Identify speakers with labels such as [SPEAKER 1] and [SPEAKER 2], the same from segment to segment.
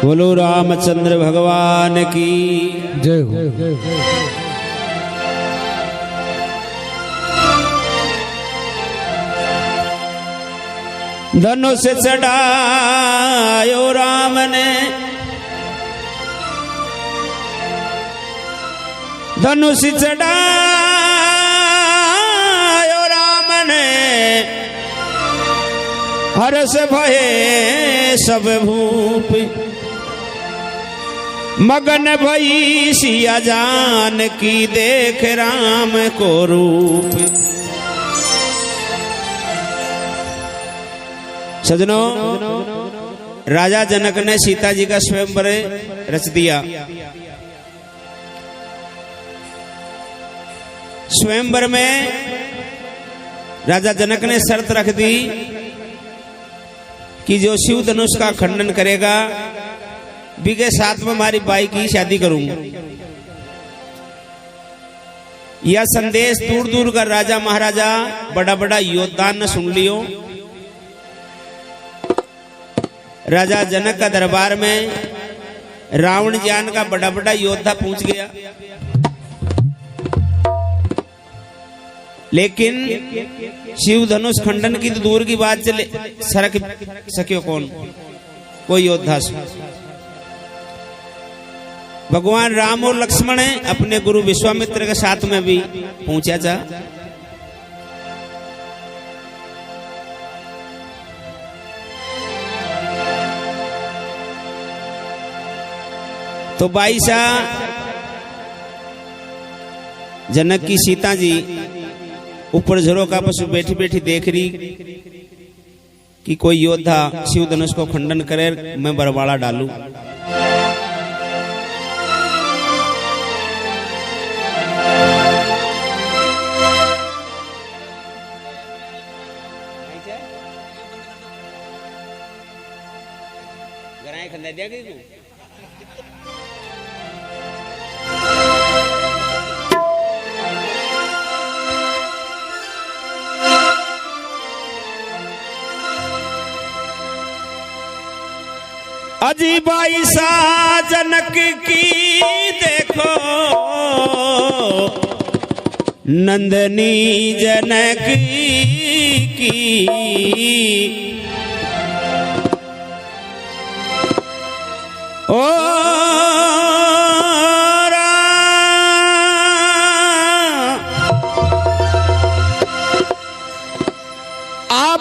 [SPEAKER 1] बोलो रामचंद्र भगवान की
[SPEAKER 2] जय हो।
[SPEAKER 1] धनुष चढ़ायो राम ने, धनुष चढ़ायो राम ने, हर्ष भये सब भूप, मगन भई सिया जान की देख राम को रूप। सजनों, राजा जनक ने सीता जी का स्वयंवर रच दिया। स्वयंवर में राजा जनक ने शर्त रख दी कि जो शिव धनुष का खंडन करेगा बिगे साथ में हमारी बाई की शादी करूंगा। यह संदेश दूर दूर का राजा महाराजा बड़ा बड़ा योद्धा ने सुन लियो। राजा जनक का दरबार में रावण जान का बड़ा बड़ा योद्धा पहुंच गया, लेकिन शिव धनुष खंडन की तो दूर की बात चले, सरक सक्यो कौन, कोई योद्धा से। भगवान राम और लक्ष्मण अपने गुरु विश्वामित्र के साथ में भी पहुंचा जा। तो बाईसा जनक की सीता जी ऊपर झरोका पर बैठी बैठी देख रही कि कोई योद्धा शिव धनुष को खंडन करे, मैं बरवाड़ा डालू। अजी बाईसा जनक की देखो, नंदनी जनक की, ओ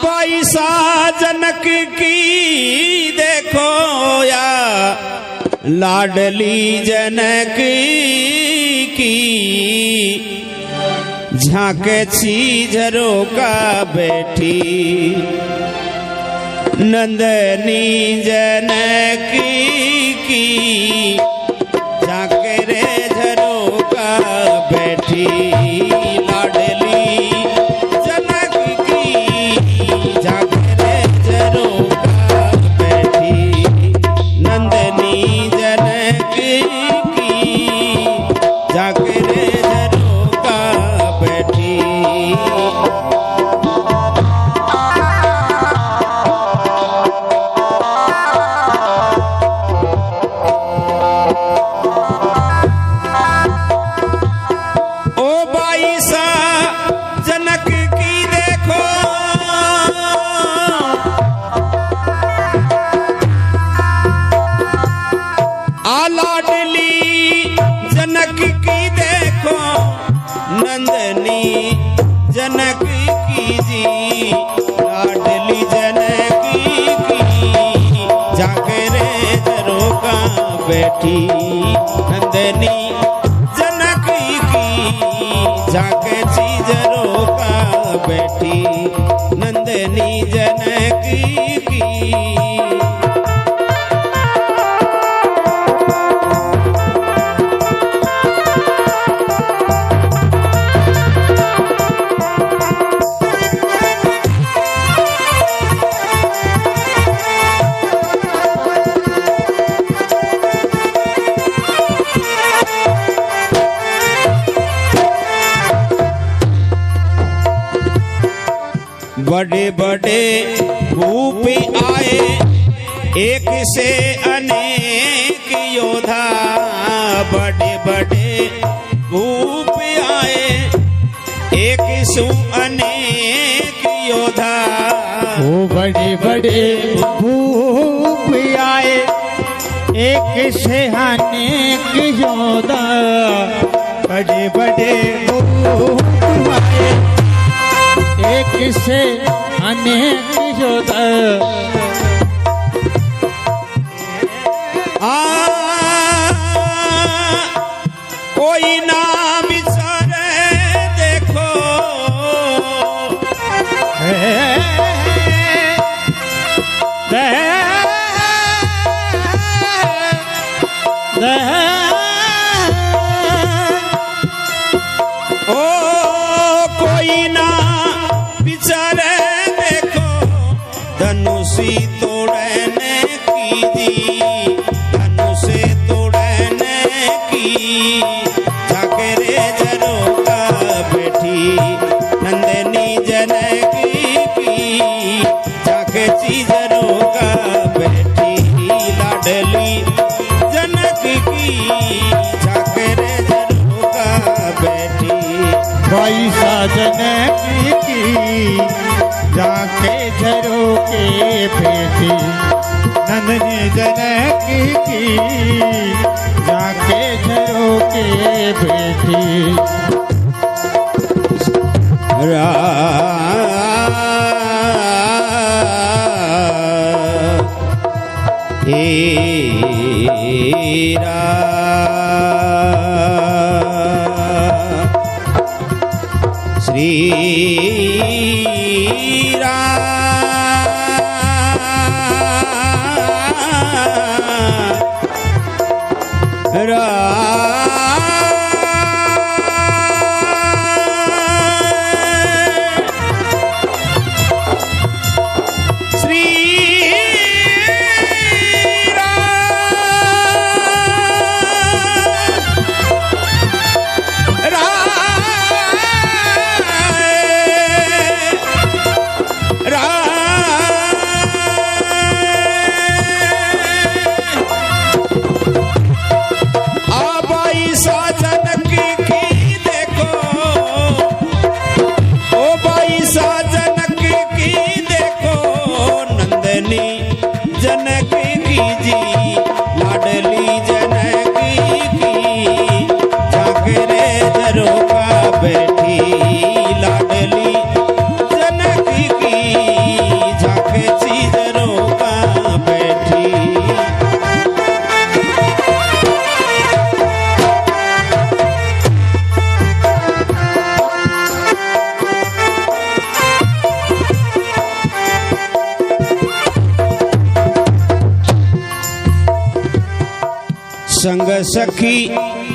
[SPEAKER 1] बाईसा जनक की देखो या लाडली जनक की, झांके झरो का बैठी नंदनी जनक की, झांके रे झरो का बैठी लाडली जनक की, झांके रे झरो का बैठी नंदनी जनक की, झांके रे झरो का बैठी। नंदनी जनक की जी, लाडली जनक की, झांके रे झरो का बैठी नंदनी जनक की, झांके झरो का बैठी नंदनी जनक की। बड़े बड़े भूप आए, एक से अनेक योद्धा। बड़े बड़े भूप आए, एक से अनेक योद्धा।
[SPEAKER 2] वो बड़े बड़े भूप आए, एक से अनेक योद्धा। बड़े बड़े भूप आए, एक से अनेक योद्धा।
[SPEAKER 1] कोई ना बिचारे देखो, ओ कोई ना बिचारे देखो, धनुषी तोड़ने की जी, धनुषे तोड़ने की। झाकरे झरोका बैठी नंदनी जनकी की, झाके झरोका बैठी लाडली जनकी की। झाकरे झरोका बैठी
[SPEAKER 2] वैसा जनकी की, जाके झरोके बैठी। नंदनी जनकी की, जाके झरोके बैठी।
[SPEAKER 1] श्री संग सखी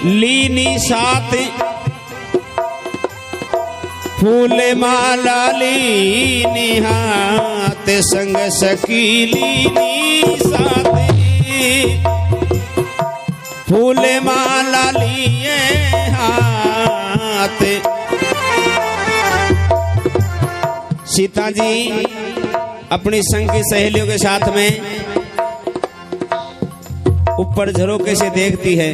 [SPEAKER 1] लीनी साथ, फूल माला लीनी हाथ। संग सखी लीनी साथ, फूल माला लिए हाथ। सीता जी अपनी संगी सहेलियों के साथ में ऊपर झरोके से देखती है।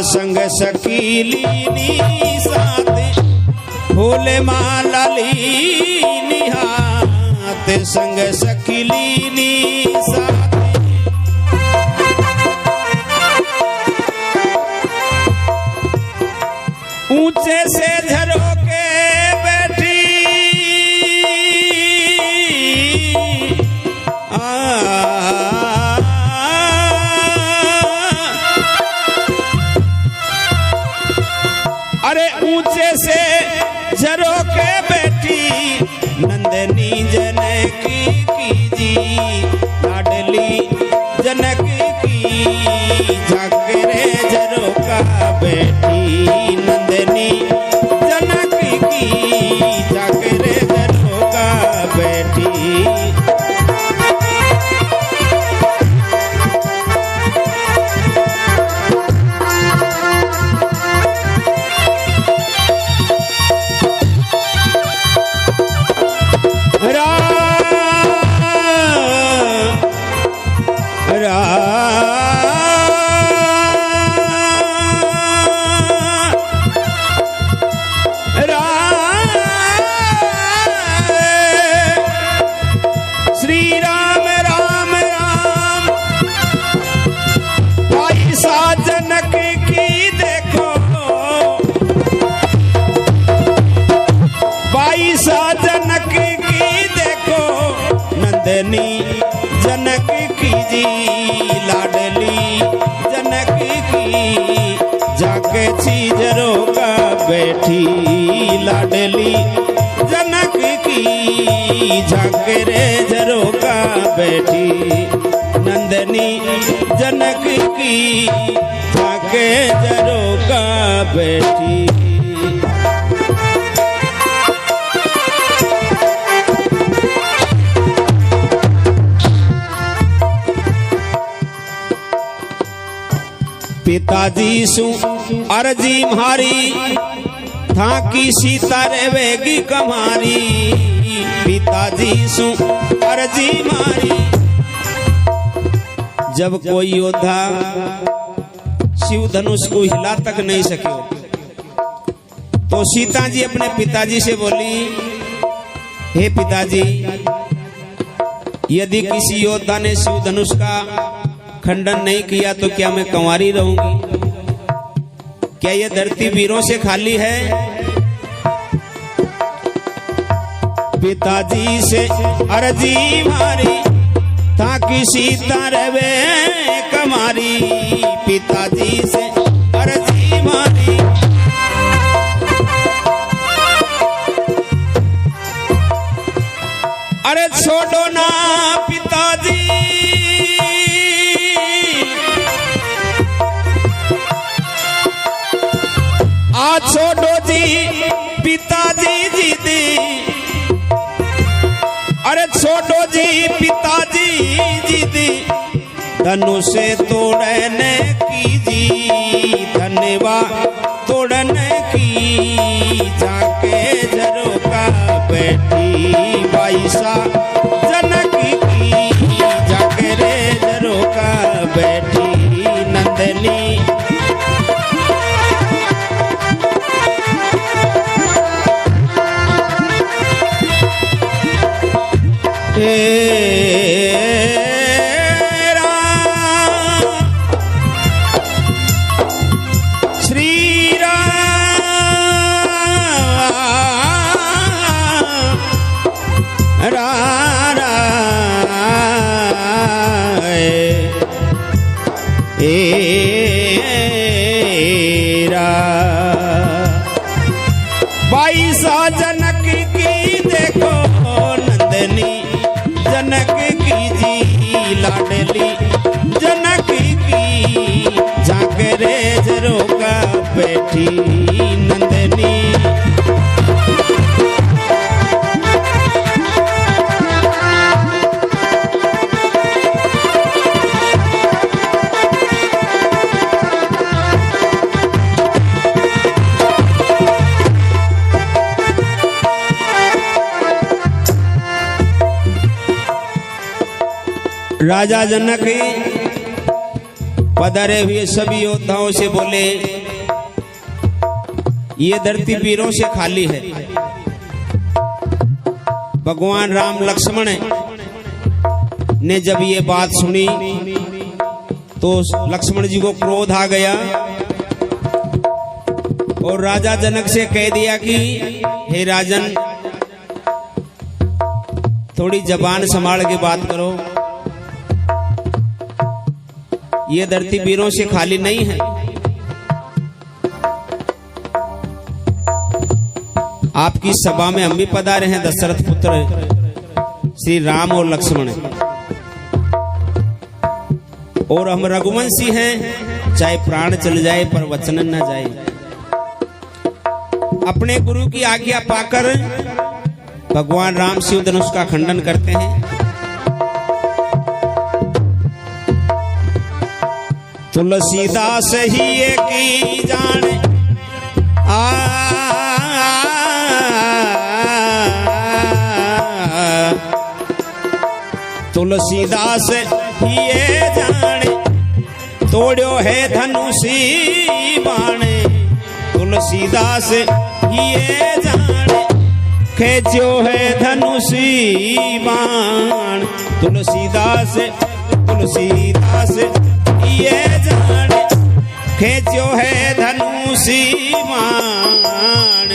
[SPEAKER 1] संग सखी लीनी साथ, फूल माला लीनी हाथ। संग सखी लीनी साथ, ऊंचे से झरोके बैठी। अरे ऊंचे से झरोके बैठी नंदनी जनकी की जी, लाडली जनकी की। झाकरे झरोका बैठी नंदनी जनकी की। झाकरे झरोका बैठी। नंदनी जनक की जी लाडली जनक की जाके छीजरों का बैठी लाडली जनक की जाके रे जरों का बैठी नंदनी जनक की जाके जरों का बैठी। पिताजी सु अर्जी म्हारी था कि सीता रेवेगी कमारी पिताजी सु अर्जी म्हारी। जब कोई योद्धा शिव धनुष को हिला तक नहीं सके तो सीता जी अपने पिताजी से बोली, हे पिताजी, यदि किसी योद्धा ने शिव धनुष का खंडन नहीं किया तो क्या मैं कंवारी रहूंगी? क्या यह धरती वीरों से खाली है? पिताजी से अर्जी मारी ताकि सीता रवे कमारी पिताजी से अर्जी मारी। अरे छोड़ो ना पिताजी छोड़ो जी पिताजी जी दी। अरे छोड़ो जी पिताजी जी दी धनुष तोड़ने की जी धन्यवाद तोड़ने की जाके जरों का बैठी बाईसा जनक की जाके रे जरों का बैठी नंदनी। श्री बाईसा जनक की देखो नंदनी जनक की जी लाडली जनक की जागरे जरों का बैठी नंदनी। राजा जनक पधारे हुए सभी योद्धाओं से बोले, ये धरती वीरों से खाली है। भगवान राम लक्ष्मण ने जब ये बात सुनी तो लक्ष्मण जी को क्रोध आ गया और राजा जनक से कह दिया कि हे राजन, थोड़ी जबान संभाल के बात करो, ये धरती वीरों से खाली नहीं है। आपकी सभा में हम भी पधारे हैं, दशरथ पुत्र श्री राम और लक्ष्मण, और हम रघुवंशी हैं, चाहे प्राण चल जाए पर वचन न जाए। अपने गुरु की आज्ञा पाकर भगवान राम शिव धनुष का खंडन करते हैं। तुलसीदास ही की जाने तुलसीदास ही जाने तोड़ो है धनुषी बाणे तुलसीदास ही जाने खेचो है धनुषी बाण तुलसीदास ये जाने खेचो है धनुषी बाण।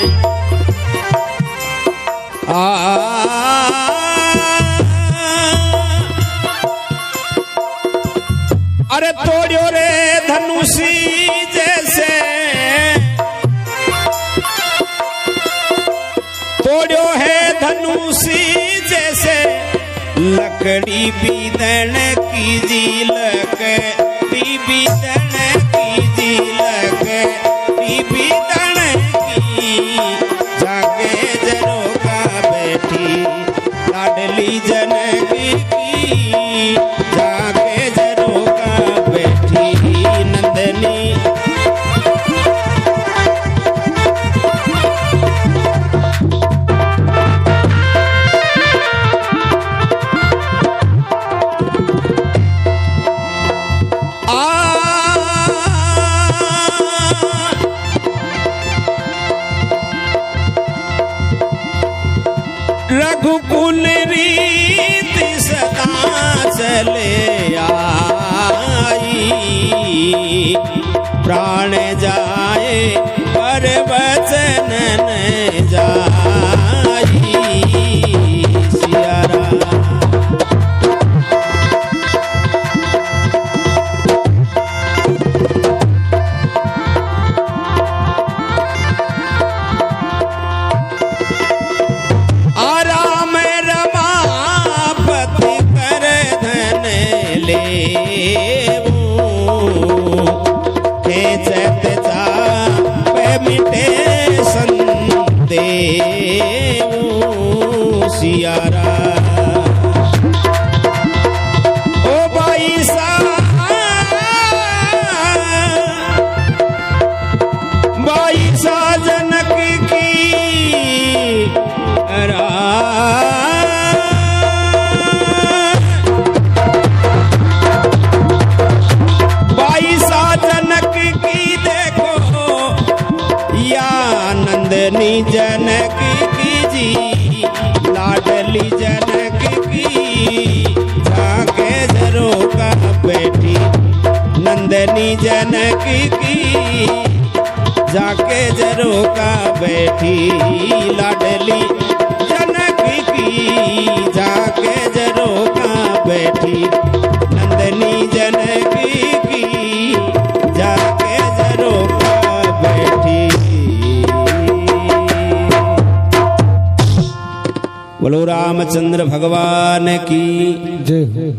[SPEAKER 1] तोड़ियो रे धनुषी जैसे, तोड़ियो है धनुषी जैसे, लकड़ी बीदन की जी, लकड़ी बीदन की जी, लकड़ी बीदन की, जाके जरोका बैठी लाडली जनकी की, जाके जरोका बैठी नंदनी। रघुकुल रीति सदा चले आई, प्राण जाए पर वचन न जाई, सिया राम। सिया राम। ओ भाई सा जनक की बाई सा जनक की देखो, या नंदनी जनक की जी, लाडली जनक की, जाके जरोका बैठी नंदनी जनक की, जाके जरोका बैठी लाडली जनक की, जाके जरोका बैठी नंदनी जनक की, जाके जरोका बैठी। बोलो रामचंद्र भगवान की जय।